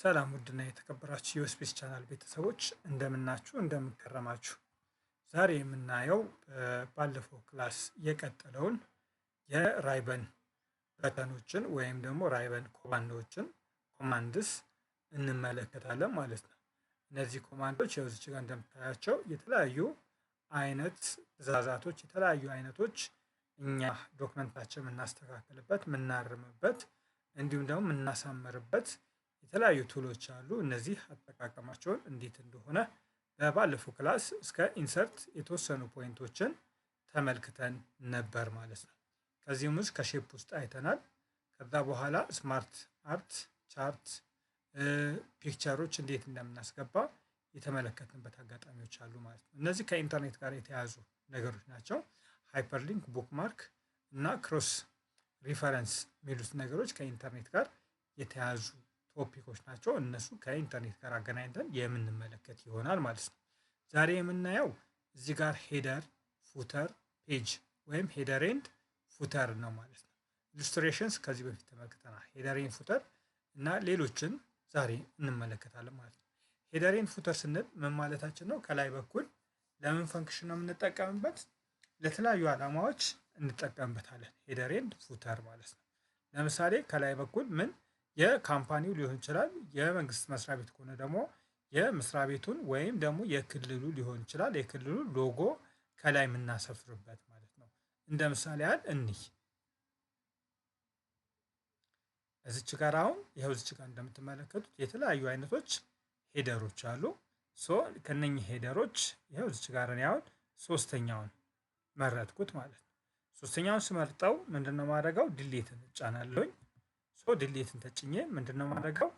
ሰላም ውድና የተከበራችሁ የዩስፔስ ቻናል ቤተሰቦች እንደምናችሁ እንደምንከረማችሁ። ዛሬ የምናየው ባለፈው ክላስ የቀጠለውን የራይበን በተኖችን ወይም ደግሞ ራይበን ኮማንዶችን ኮማንድስ እንመለከታለን ማለት ነው። እነዚህ ኮማንዶች እዚህ ጋር እንደምታያቸው የተለያዩ አይነት ትዕዛዛቶች የተለያዩ አይነቶች እኛ ዶክመንታችን የምናስተካክልበት የምናርምበት እንዲሁም ደግሞ የምናሳምርበት የተለያዩ ቱሎች አሉ። እነዚህ አጠቃቀማቸውን እንዴት እንደሆነ በባለፈው ክላስ እስከ ኢንሰርት የተወሰኑ ፖይንቶችን ተመልክተን ነበር ማለት ነው። ከዚህም ውስጥ ከሼፕ ውስጥ አይተናል። ከዛ በኋላ ስማርት አርት ቻርት ፒክቸሮች እንዴት እንደምናስገባ የተመለከትንበት አጋጣሚዎች አሉ ማለት ነው። እነዚህ ከኢንተርኔት ጋር የተያያዙ ነገሮች ናቸው። ሃይፐርሊንክ ቡክማርክ እና ክሮስ ሪፈረንስ የሚሉት ነገሮች ከኢንተርኔት ጋር የተያያዙ ቶፒኮች ናቸው። እነሱ ከኢንተርኔት ጋር አገናኝተን የምንመለከት ይሆናል ማለት ነው። ዛሬ የምናየው እዚህ ጋር ሄደር ፉተር ፔጅ ወይም ሄደር ኤንድ ፉተር ነው ማለት ነው። ኢሉስትሬሽንስ ከዚህ በፊት ተመልክተናል። ሄደር ኤንድ ፉተር እና ሌሎችን ዛሬ እንመለከታለን ማለት ነው። ሄደር ኤንድ ፉተር ስንል ምን ማለታችን ነው? ከላይ በኩል ለምን ፈንክሽን ነው የምንጠቀምበት? ለተለያዩ ዓላማዎች እንጠቀምበታለን። ሄደር ኤንድ ፉተር ማለት ነው። ለምሳሌ ከላይ በኩል ምን የካምፓኒው ሊሆን ይችላል። የመንግስት መስሪያ ቤት ከሆነ ደግሞ የመስሪያ ቤቱን ወይም ደግሞ የክልሉ ሊሆን ይችላል። የክልሉ ሎጎ ከላይ የምናሰፍርበት ማለት ነው። እንደ ምሳሌ ያህል እኒህ እዚች ጋር አሁን ይኸው እዚች ጋር እንደምትመለከቱት የተለያዩ አይነቶች ሄደሮች አሉ። ከነኚህ ሄደሮች ይኸው እዚች ጋር እኔ አሁን ሶስተኛውን መረጥኩት ማለት ነው። ሶስተኛውን ስመርጠው ምንድነው ማድረገው? ዲሌትን እጫናለሁኝ። ዲሌትን ተጭኜ ምንድነው ማድረገው?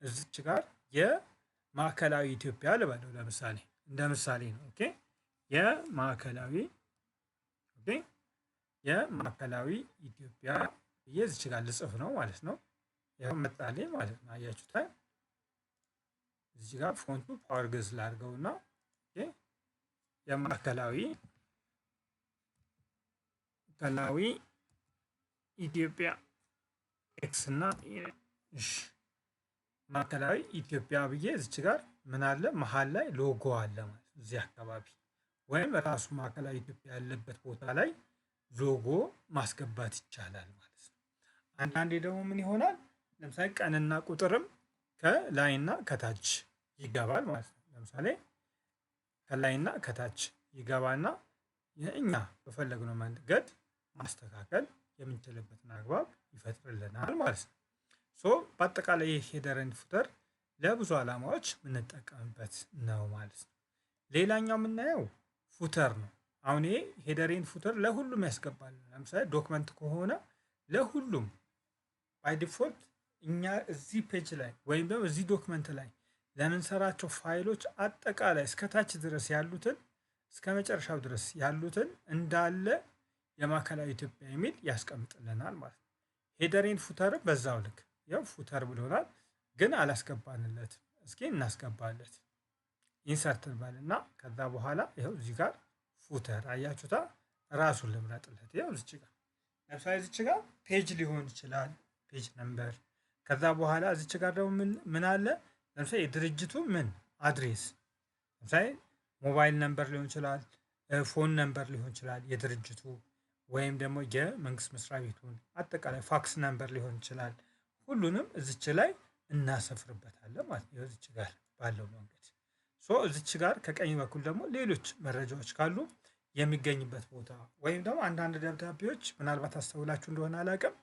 እዚች ጋር የማዕከላዊ ኢትዮጵያ ልበለው ለምሳሌ እንደ ምሳሌ ነው። ኦኬ የማዕከላዊ ኢትዮጵያ እዚች ጋር ልጽፍ ነው ማለት ነው። ያው መጣልኝ ማለት ነው። አያችሁታ? እዚህ ጋር ፎንቱ ፓወር ገዝ ላድርገውና የማዕከላዊ ኢትዮጵያ ኤክስ እና ማዕከላዊ ኢትዮጵያ ብዬ እዚች ጋር ምን አለ መሀል ላይ ሎጎ አለ ማለት ነው። እዚህ አካባቢ ወይም ራሱ ማዕከላዊ ኢትዮጵያ ያለበት ቦታ ላይ ሎጎ ማስገባት ይቻላል ማለት ነው። አንዳንዴ ደግሞ ምን ይሆናል? ለምሳሌ ቀንና ቁጥርም ከላይና ከታች ይገባል ማለት ነው። ለምሳሌ ከላይና ከታች ይገባና እኛ በፈለግነው መንገድ ማስተካከል የምንችልበትን አግባብ ይፈጥርልናል ማለት ነው። በአጠቃላይ ሄደር ኤንድ ፉተር ለብዙ ዓላማዎች የምንጠቀምበት ነው ማለት ነው። ሌላኛው የምናየው ፉተር ነው። አሁን ይሄ ሄደር ኤንድ ፉተር ለሁሉም ያስገባል። ለምሳሌ ዶክመንት ከሆነ ለሁሉም ባይ ዲፎልት እኛ እዚህ ፔጅ ላይ ወይም ደግሞ እዚህ ዶክመንት ላይ ለምንሰራቸው ፋይሎች አጠቃላይ እስከታች ድረስ ያሉትን እስከ መጨረሻው ድረስ ያሉትን እንዳለ የማዕከላዊ ኢትዮጵያ የሚል ያስቀምጥልናል ማለት ነው። ሄደር ኤንድ ፉተር በዛው ልክ ያው ፉተር ብሎናል፣ ግን አላስገባንለትም። እስኪ እናስገባለት። ኢንሰርት እንበልና ከዛ በኋላ ይኸው እዚህ ጋር ፉተር አያችሁታ? ራሱን ልምረጥለት። ይኸው እዚች ጋር ለምሳሌ እዚች ጋር ፔጅ ሊሆን ይችላል፣ ፔጅ ነምበር። ከዛ በኋላ እዚች ጋር ደግሞ ምን አለ? ለምሳሌ የድርጅቱ ምን አድሬስ፣ ለምሳሌ ሞባይል ነምበር ሊሆን ይችላል፣ ፎን ነምበር ሊሆን ይችላል የድርጅቱ ወይም ደግሞ የመንግስት መስሪያ ቤቱን አጠቃላይ ፋክስ ነምበር ሊሆን ይችላል። ሁሉንም እዚች ላይ እናሰፍርበታለን ማለት ነው። እዚች ጋር ባለው መንገድ እዚች ጋር ከቀኝ በኩል ደግሞ ሌሎች መረጃዎች ካሉ የሚገኝበት ቦታ ወይም ደግሞ አንዳንድ ደብዳቤዎች ምናልባት አስተውላችሁ እንደሆነ አላውቅም፣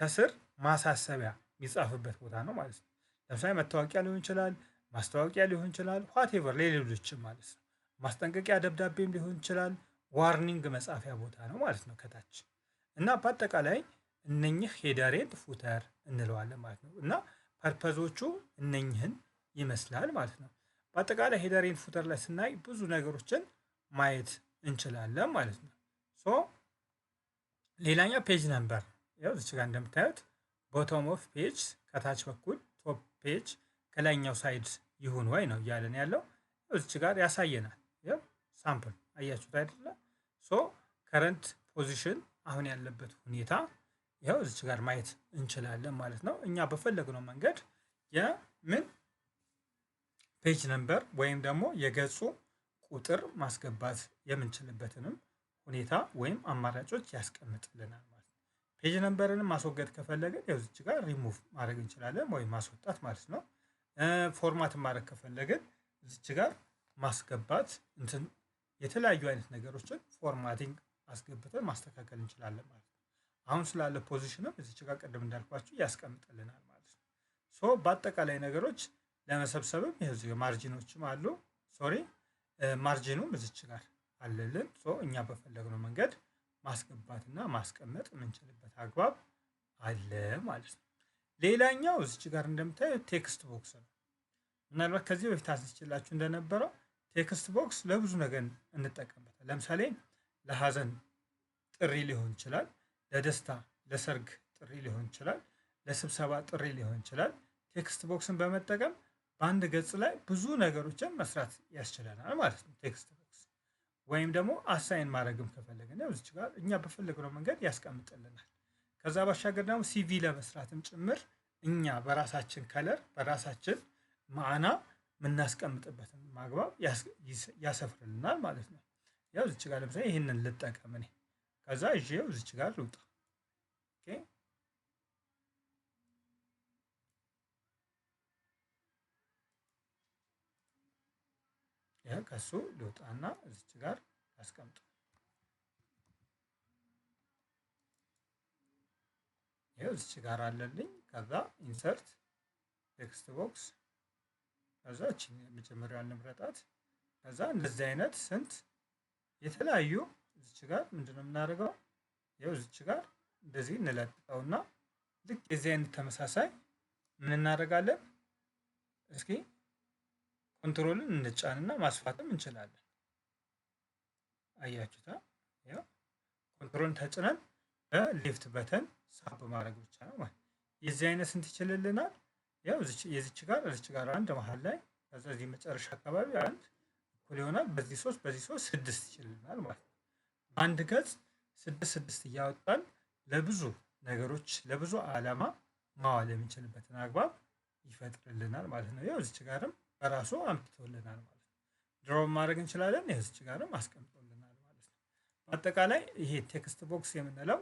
ከስር ማሳሰቢያ የሚጻፍበት ቦታ ነው ማለት ነው። ለምሳሌ መታወቂያ ሊሆን ይችላል፣ ማስታወቂያ ሊሆን ይችላል፣ ዋቴቨር ሌሎችም ማለት ነው። ማስጠንቀቂያ ደብዳቤም ሊሆን ይችላል። ዋርኒንግ መጻፊያ ቦታ ነው ማለት ነው ከታች። እና በአጠቃላይ እነኚህ ሄደር ኤንድ ፉተር እንለዋለን ማለት ነው። እና ፐርፐዞቹ እነኚህን ይመስላል ማለት ነው። በአጠቃላይ ሄደር ኤንድ ፉተር ላይ ስናይ ብዙ ነገሮችን ማየት እንችላለን ማለት ነው። ሌላኛው ፔጅ ነምበር ያው እዚህ ጋር እንደምታዩት ቦቶም ኦፍ ፔጅ ከታች በኩል ቶፕ ፔጅ ከላይኛው ሳይድ ይሁን ወይ ነው እያለን ያለው። እዚህ ጋር ያሳየናል። ያው ሳምፕል አያችሁት አይደለ? ከረንት ፖዚሽን አሁን ያለበት ሁኔታ ይኸው እዚች ጋር ማየት እንችላለን ማለት ነው። እኛ በፈለግነው መንገድ የምን ፔጅ ነምበር ወይም ደግሞ የገጹ ቁጥር ማስገባት የምንችልበትንም ሁኔታ ወይም አማራጮች ያስቀምጥልናል ማለት ነው። ፔጅ ነምበርንም ማስወገድ ከፈለግን ያው እዚች ጋር ሪሙቭ ማድረግ እንችላለን ወይም ማስወጣት ማለት ነው። ፎርማት ማድረግ ከፈለግን እዚች ጋር ማስገባት እንትን የተለያዩ አይነት ነገሮችን ፎርማቲንግ አስገብተን ማስተካከል እንችላለን ማለት ነው። አሁን ስላለ ፖዚሽንም እዚች ጋር ቅድም እንዳልኳችሁ ያስቀምጥልናል ማለት ነው። ሶ በአጠቃላይ ነገሮች ለመሰብሰብም ይሄ ማርጂኖችም አሉ። ሶሪ ማርጂኑም እዚች ጋር አለልን። ሶ እኛ በፈለግነው መንገድ ማስገባትና ማስቀመጥ የምንችልበት አግባብ አለ ማለት ነው። ሌላኛው እዚች ጋር እንደምታዩት ቴክስት ቦክስ ነው። ምናልባት ከዚህ በፊት አስችላችሁ እንደነበረው ቴክስት ቦክስ ለብዙ ነገር እንጠቀምበታል። ለምሳሌ ለሀዘን ጥሪ ሊሆን ይችላል፣ ለደስታ ለሰርግ ጥሪ ሊሆን ይችላል፣ ለስብሰባ ጥሪ ሊሆን ይችላል። ቴክስት ቦክስን በመጠቀም በአንድ ገጽ ላይ ብዙ ነገሮችን መስራት ያስችለናል ማለት ነው። ቴክስት ቦክስ ወይም ደግሞ አሳይን ማድረግም ከፈለግን ያው እዚች ጋር እኛ በፈለግነው መንገድ ያስቀምጥልናል። ከዛ ባሻገር ደግሞ ሲቪ ለመስራትም ጭምር እኛ በራሳችን ከለር በራሳችን ማዕና የምናስቀምጥበትን ማግባብ ያሰፍርልናል ማለት ነው። ያው እዚች ጋር ለምሳሌ ይህንን ልጠቀም እኔ ከዛ ይዤው እዚች ጋር ልውጣ። ኦኬ ያ ከሱ ልውጣና እዚች ጋር አስቀምጡ። ይሄው እዚች ጋር አለልኝ። ከዛ ኢንሰርት ቴክስት ቦክስ ከዛ እቺ መጀመሪያዋን እንምረጣት። ከዛ እንደዚህ አይነት ስንት የተለያዩ እዚች ጋር ምንድነው የምናደርገው? ይሄው እዚች ጋር እንደዚህ እንለጥፈውና ልክ የዚህ አይነት ተመሳሳይ ምን እናደርጋለን? እስኪ ኮንትሮልን እንጫንና ማስፋትም እንችላለን። አያችሁታ? ያው ኮንትሮልን ተጭነን በሌፍት በተን ሳብ ማድረግ ብቻ ነው ማለት። የዚህ አይነት ስንት ይችልልናል? ያው የዚች ጋር አንድ መሀል ላይ ከዛ እዚህ መጨረሻ አካባቢ አንድ እኩል ይሆናል። በዚህ 3 6 ይችልልናል ማለት ነው። አንድ ገጽ 6 እያወጣን ለብዙ ነገሮች ለብዙ ዓላማ ማዋል የምንችልበትን አግባብ ይፈጥርልናል ማለት ነው። ያው እዚች ጋርም በራሱ አምጥቶልናል ማለት ነው። ድሮ ማድረግ እንችላለን። እዚች ጋርም አስቀምጦልናል ማለት ነው። በአጠቃላይ ይሄ ቴክስት ቦክስ የምንለው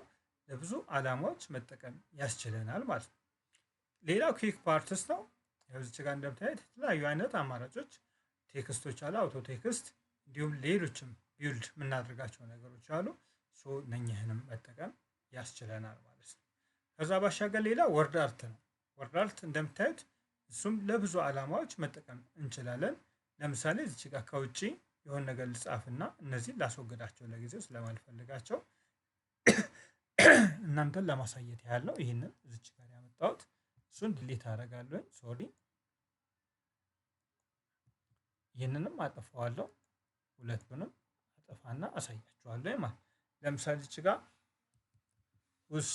ለብዙ ዓላማዎች መጠቀም ያስችለናል ማለት ነው። ሌላው ኩዊክ ፓርትስ ነው። ያው እዚች ጋር እንደምታዩት የተለያዩ አይነት አማራጮች ቴክስቶች አሉ፣ አውቶ ቴክስት እንዲሁም ሌሎችም ቢውልድ የምናደርጋቸው ነገሮች አሉ። ሶ እነኝህንም መጠቀም ያስችለናል ማለት ነው። ከዛ ባሻገር ሌላ ወርድ አርት ነው። ወርድ አርት እንደምታዩት እሱም ለብዙ ዓላማዎች መጠቀም እንችላለን። ለምሳሌ እዚች ጋር ከውጪ የሆነ ነገር ልጻፍና እነዚህን ላስወግዳቸው ለጊዜው ስለማልፈልጋቸው እናንተን ለማሳየት ያህል ነው። ይህንን እዚች ጋር ያመጣሁት እሱን ዲሊት አደርጋለሁ። ሶሪ ይህንንም አጠፋዋለሁ። ሁለቱንም አጠፋና አሳያችኋለሁ ማለት። ለምሳሌ እዚች ጋር ውስ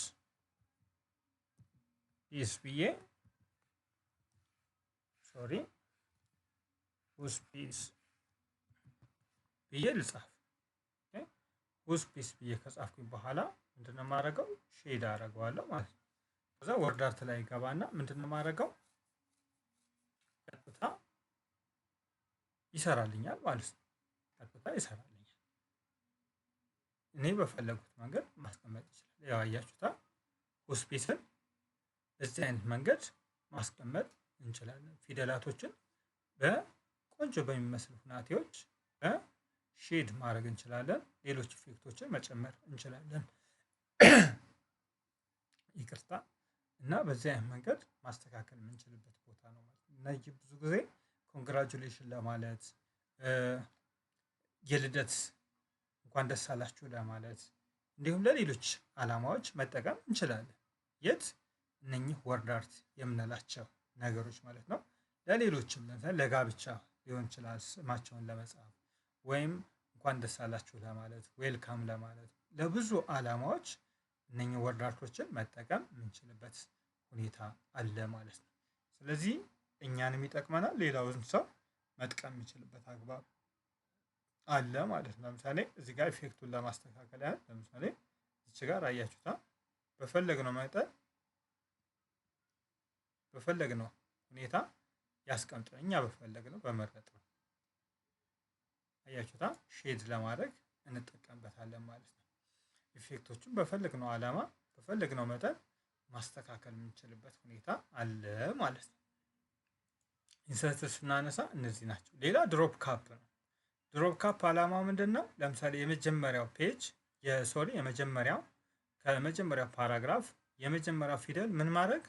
ፒስ ብዬ ሶሪ ውስ ፒስ ብዬ ልጻፍ። ውስ ፒስ ብዬ ከጻፍኩኝ በኋላ ምንድነው የማደርገው? ሼድ አደርገዋለሁ ማለት ነው። ከዛ ወርድ አርት ላይ ገባና ምንድነው የማደርገው? ቀጥታ ይሰራልኛል ማለት ነው። ቀጥታ ይሰራልኛል። እኔ በፈለጉት መንገድ ማስቀመጥ ይችላል። ያው አያችሁታ ውስ ፒስን በዚህ አይነት መንገድ ማስቀመጥ እንችላለን። ፊደላቶችን በቆንጆ በሚመስሉ ሁናቴዎች ሼድ ማድረግ እንችላለን። ሌሎች ኢፌክቶችን መጨመር እንችላለን። ይቅርታ እና በዚህ አይነት መንገድ ማስተካከል የምንችልበት ቦታ ነው ማለት ነው። እና ይህ ብዙ ጊዜ ኮንግራጁሌሽን ለማለት የልደት እንኳን ደስ አላችሁ ለማለት እንዲሁም ለሌሎች ዓላማዎች መጠቀም እንችላለን። የት እነኚህ ወርድ አርት የምንላቸው ነገሮች ማለት ነው። ለሌሎችም ለምሳሌ ለጋብቻ ሊሆን ይችላል ስማቸውን ለመጻፍ ወይም እንኳን ደስ አላችሁ ለማለት ዌልካም ለማለት ለብዙ ዓላማዎች እነኚህ ወርድ አርቶችን መጠቀም የምንችልበት ሁኔታ አለ ማለት ነው። ስለዚህ እኛንም ይጠቅመናል፣ ሌላውን ሰው መጥቀም የሚችልበት አግባብ አለ ማለት ነው። ለምሳሌ እዚህ ጋር ኢፌክቱን ለማስተካከል ያህል ለምሳሌ እዚህ ጋር አያችሁታ በፈለግነው መጠን በፈለግነው ሁኔታ ያስቀምጥልን እኛ በፈለግነው በመረጥነው። አያችሁታ ሼድ ለማድረግ እንጠቀምበታለን ማለት ነው። ኢፌክቶችን በፈለግነው ዓላማ በፈለግነው መጠን ማስተካከል የምንችልበት ሁኔታ አለ ማለት ነው። ኢንሰርት ስናነሳ እነዚህ ናቸው። ሌላ ድሮፕ ካፕ ነው። ድሮፕ ካፕ ዓላማው ምንድን ነው? ለምሳሌ የመጀመሪያው ፔጅ ከመጀመሪያው ፓራግራፍ የመጀመሪያው ፊደል ምን ማድረግ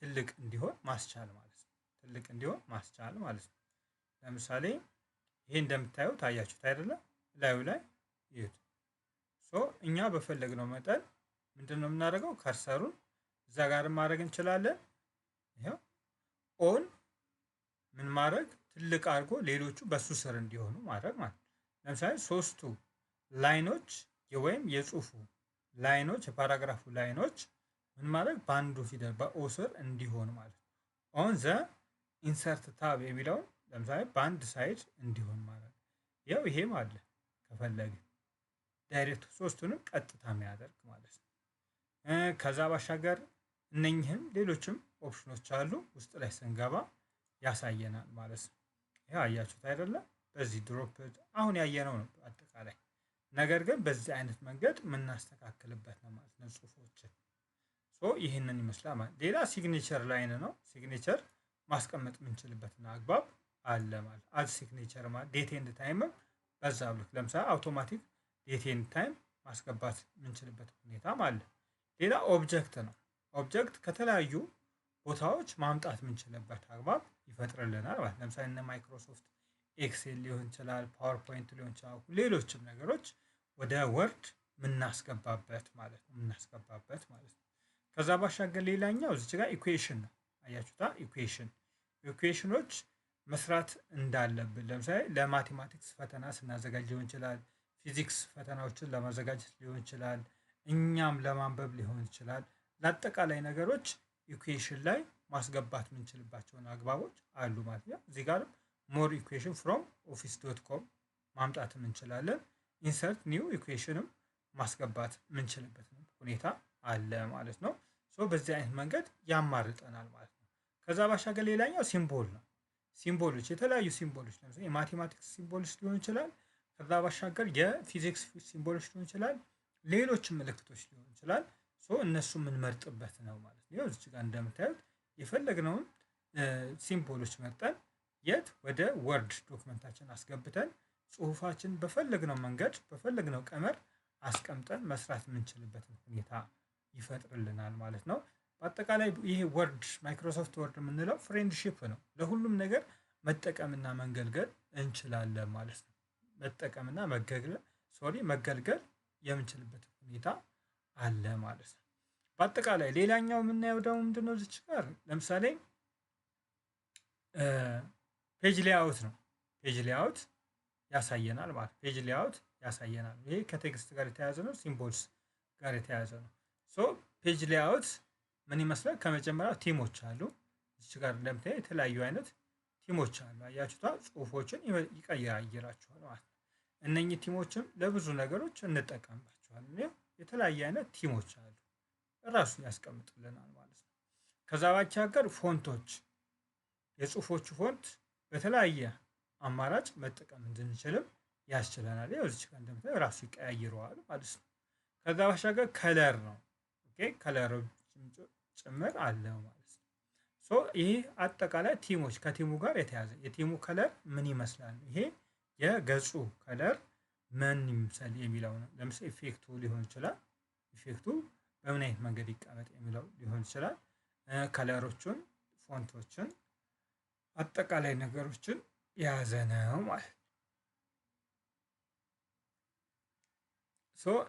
ትልቅ እንዲሆን ማስቻል ማለት ነው። ትልቅ እንዲሆን ማስቻል ማለት ነው። ለምሳሌ ይሄ እንደምታዩት አያችሁት አይደለም? ላዩ ላይ ይዩት። እኛ በፈለግነው መጠን ምንድን ነው የምናደርገው? ከርሰሩን እዛ ጋር ማድረግ እንችላለን። ይሄው ኦን ምን ማድረግ ትልቅ አድርጎ ሌሎቹ በሱ ስር እንዲሆኑ ማድረግ ማለት ነው። ለምሳሌ ሶስቱ ላይኖች ወይም የጽሁፉ ላይኖች የፓራግራፉ ላይኖች ምን ማድረግ በአንዱ ፊደል በኦ ስር እንዲሆን ማለት ነው። ኦን ዘ ኢንሰርት ታብ የሚለውን ለምሳሌ በአንድ ሳይድ እንዲሆን ማለት ነው። ያው ይሄም አለ ከፈለግን ዳይሬክት ሶስቱንም ቀጥታ የሚያደርግ ማለት ነው። ከዛ ባሻገር እነኝህም ሌሎችም ኦፕሽኖች አሉ ውስጥ ላይ ስንገባ ያሳየናል ማለት ነው። ይሄ አያችሁት አይደለም? በዚህ ድሮፕ አሁን ያየነው ነው አጠቃላይ። ነገር ግን በዚህ አይነት መንገድ የምናስተካክልበት ነው ማለት ነው ጽሁፎችን። ይህንን ይመስላል ማለት። ሌላ ሲግኔቸር ላይን ነው። ሲግኔቸር ማስቀመጥ የምንችልበትና አግባብ አለ ማለት። አድ ሲግኔቸር ማለት ዴት ኤንድ ታይምም በዛ ልክ ለምሳሌ አውቶማቲክ ዴት ኤንድ ታይም ማስገባት የምንችልበት ሁኔታም አለ። ሌላ ኦብጀክት ነው። ኦብጀክት ከተለያዩ ቦታዎች ማምጣት የምንችልበት አግባብ ይፈጥርልናል ማለት። ለምሳሌ እነ ማይክሮሶፍት ኤክሴል ሊሆን ይችላል፣ ፓወርፖይንት ሊሆን ይችላል፣ ሌሎችም ነገሮች ወደ ወርድ የምናስገባበት ማለት ነው። ከዛ ባሻገር ሌላኛው እዚህ ጋር ኢኩዌሽን ነው። አያችሁታ ኢኩዌሽኖች መስራት እንዳለብን ለምሳሌ ለማቴማቲክስ ፈተና ስናዘጋጅ ሊሆን ይችላል፣ ፊዚክስ ፈተናዎችን ለማዘጋጀት ሊሆን ይችላል፣ እኛም ለማንበብ ሊሆን ይችላል። ለአጠቃላይ ነገሮች ኢኩዌሽን ላይ ማስገባት የምንችልባቸውን አግባቦች አሉ ማለት ነው። እዚህ ጋርም ሞር ኢኩዌሽን ፍሮም ኦፊስ.com ማምጣት እንችላለን። ኢንሰርት ኒው ኢኩዌሽንም ማስገባት የምንችልበት ሁኔታ አለ ማለት ነው። በዚህ አይነት መንገድ ያማርጠናል ማለት ነው። ከዛ ባሻገር ሌላኛው ሲምቦል ነው። ሲምቦሎች የተለያዩ ሲምቦሎች ለምሳሌ የማቴማቲክስ ሲምቦሎች ሊሆን ይችላል። ከዛ ባሻገር የፊዚክስ ሲምቦሎች ሊሆን ይችላል። ሌሎችም ምልክቶች ሊሆን ይችላል። እነሱ የምንመርጥበት ነው ማለት ነው። እዚህ ጋር እንደምታዩት የፈለግነውን ሲምቦሎች መርጠን የት ወደ ወርድ ዶክመንታችን አስገብተን ጽሁፋችን በፈለግነው መንገድ በፈለግነው ቀመር አስቀምጠን መስራት የምንችልበትን ሁኔታ ይፈጥርልናል ማለት ነው። በአጠቃላይ ይሄ ወርድ ማይክሮሶፍት ወርድ የምንለው ፍሬንድሺፕ ነው። ለሁሉም ነገር መጠቀምና መገልገል እንችላለን ማለት ነው። መጠቀምና መገልገል የምንችልበት ሁኔታ አለ ማለት ነው። በአጠቃላይ ሌላኛው የምናየው ደግሞ ምንድነው? እዚች ጋር ለምሳሌ ፔጅ ሌአውት ነው። ፔጅ ሌአውት ያሳየናል ማለት ፔጅ ሌአውት ያሳየናል። ይሄ ከቴክስት ጋር የተያያዘ ነው፣ ሲምቦልስ ጋር የተያያዘ ነው። ፔጅ ሌአውት ምን ይመስላል? ከመጀመሪያው ቲሞች አሉ። እዚች ጋር እንደምታዩ የተለያዩ አይነት ቲሞች አሉ። አያችሁታ ጽሁፎችን ይቀይራቸዋል ማለት ነው። እነኚህ ቲሞችም ለብዙ ነገሮች እንጠቀምባቸዋለን። የተለያየ አይነት ቲሞች አሉ እራሱ ያስቀምጥልናል ማለት ነው። ከዛ ባሻገር ፎንቶች የጽሁፎቹ ፎንት በተለያየ አማራጭ መጠቀም እንድንችልም ያስችለናል። እዚች ጋር እንደምታዩ ራሱ ይቀያይረዋል ማለት ነው። ከዛ ባሻገር ከለር ነው። ከለሮች ጭምር አለ ማለት ነው። ይሄ አጠቃላይ ቲሞች ከቲሙ ጋር የተያዘ የቲሙ ከለር ምን ይመስላል፣ ይሄ የገጹ ከለር ምን ይመስላል የሚለው ነው። ለምሳሌ ኢፌክቱ ሊሆን ይችላል። ኢፌክቱ በምን አይነት መንገድ ይቀመጥ የሚለው ሊሆን ይችላል። ከለሮቹን፣ ፎንቶችን፣ አጠቃላይ ነገሮችን የያዘ ነው ማለት ነው።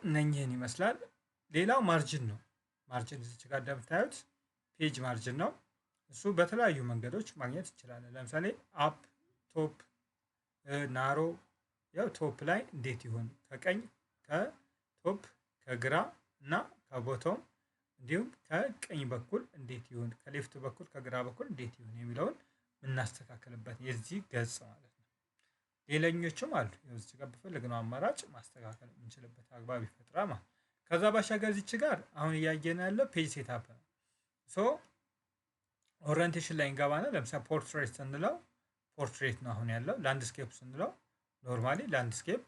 እነኚህን ይመስላል። ሌላው ማርጅን ነው። ማርጅን እዚህ ጋር እንደምታዩት ፔጅ ማርጅን ነው። እሱ በተለያዩ መንገዶች ማግኘት እንችላለን። ለምሳሌ አፕ፣ ቶፕ፣ ናሮ። ያው ቶፕ ላይ እንዴት ይሆን ከቀኝ ከቶፕ ከግራ እና ከቦቶም እንዲሁም ከቀኝ በኩል እንዴት ይሆን ከሌፍት በኩል ከግራ በኩል እንዴት ይሆን የሚለውን የምናስተካክልበት የዚህ ገጽ ማለት ነው። ሌላኞችም አሉ። እዚህ ጋር በፈለግነው አማራጭ ማስተካከል የምንችልበት አግባብ ይፈጥራል ማለት። ከዛ ባሻገር እዚች ጋር አሁን እያየን ያለው ፔጅ ሴታፕ ነው። ኦሪየንቴሽን ላይ እንገባና ለምሳሌ ፖርትሬት ስንለው ፖርትሬት ነው አሁን ያለው። ላንድስኬፕ ስንለው ኖርማሊ ላንድስኬፕ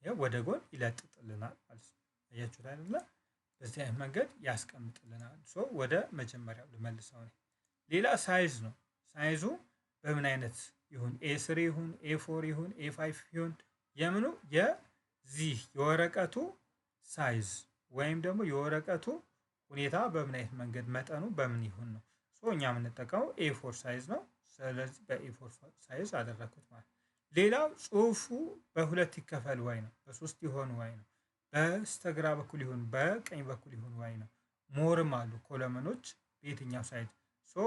ወደ ጎን ይለጥጥልናል ማለት ነው። አያችሁት አይደለ? በዚህ አይነት መንገድ ያስቀምጥልናል። ወደ መጀመሪያው ልመልሰው ነው። ሌላ ሳይዝ ነው። ሳይዙ በምን አይነት ይሁን ኤ3 ይሁን ኤ4 ይሁን ኤ5 ይሁን የምኑ የዚህ የወረቀቱ ሳይዝ ወይም ደግሞ የወረቀቱ ሁኔታ በምን አይነት መንገድ መጠኑ በምን ይሁን ነው። እኛ የምንጠቀመው ኤ4 ሳይዝ ነው። ስለዚህ በኤ4 ሳይዝ አደረኩት ማለት። ሌላው ጽሁፉ በሁለት ይከፈል ወይ ነው፣ በሶስት ይሆን ወይ ነው፣ በስተግራ በኩል ይሁን በቀኝ በኩል ይሁን ወይ ነው። ሞርም አሉ ኮለመኖች በየትኛው ሳይድ።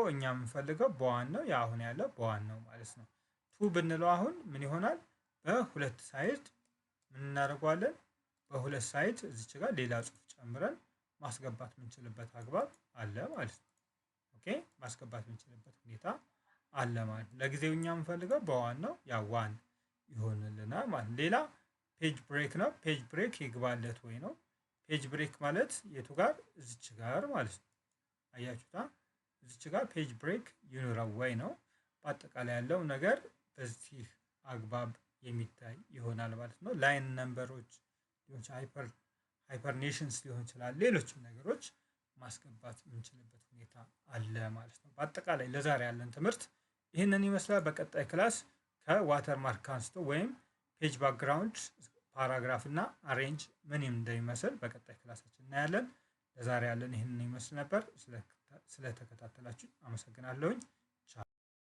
እኛ የምንፈልገው በዋን ነው። አሁን ያለው በዋን ነው ማለት ነው። ቱ ብንለው አሁን ምን ይሆናል? በሁለት ሳይድ ምን እናደርገዋለን? በሁለት ሳይድ እዚች ጋር ሌላ ጽሁፍ ጨምረን ማስገባት የምንችልበት አግባብ አለ ማለት ነው። ኦኬ ማስገባት የምንችልበት ሁኔታ አለ ማለት ነው። ለጊዜው እኛ የምንፈልገው በዋን ነው። ያ ዋን ይሆንልናል ማለት ነው። ሌላ ፔጅ ብሬክ ነው። ፔጅ ብሬክ ይግባለት ወይ ነው። ፔጅ ብሬክ ማለት የቱ ጋር? እዚች ጋር ማለት ነው። አያችሁታ? እዚች ጋር ፔጅ ብሬክ ይኖረው ወይ ነው። በአጠቃላይ ያለው ነገር በዚህ አግባብ የሚታይ ይሆናል ማለት ነው። ላይን ነምበሮች ሊሆን ይችላል፣ ሃይፐርኔሽንስ ሊሆን ይችላል፣ ሌሎችም ነገሮች ማስገባት የምንችልበት ሁኔታ አለ ማለት ነው። በአጠቃላይ ለዛሬ ያለን ትምህርት ይህንን ይመስላል። በቀጣይ ክላስ ከዋተር ማርክ አንስቶ ወይም ፔጅ ባክግራውንድ፣ ፓራግራፍ እና አሬንጅ ምን እንደሚመስል በቀጣይ ክላሳችን እናያለን። ለዛሬ ያለን ይህንን ይመስል ነበር። ስለተከታተላችሁ አመሰግናለሁኝ።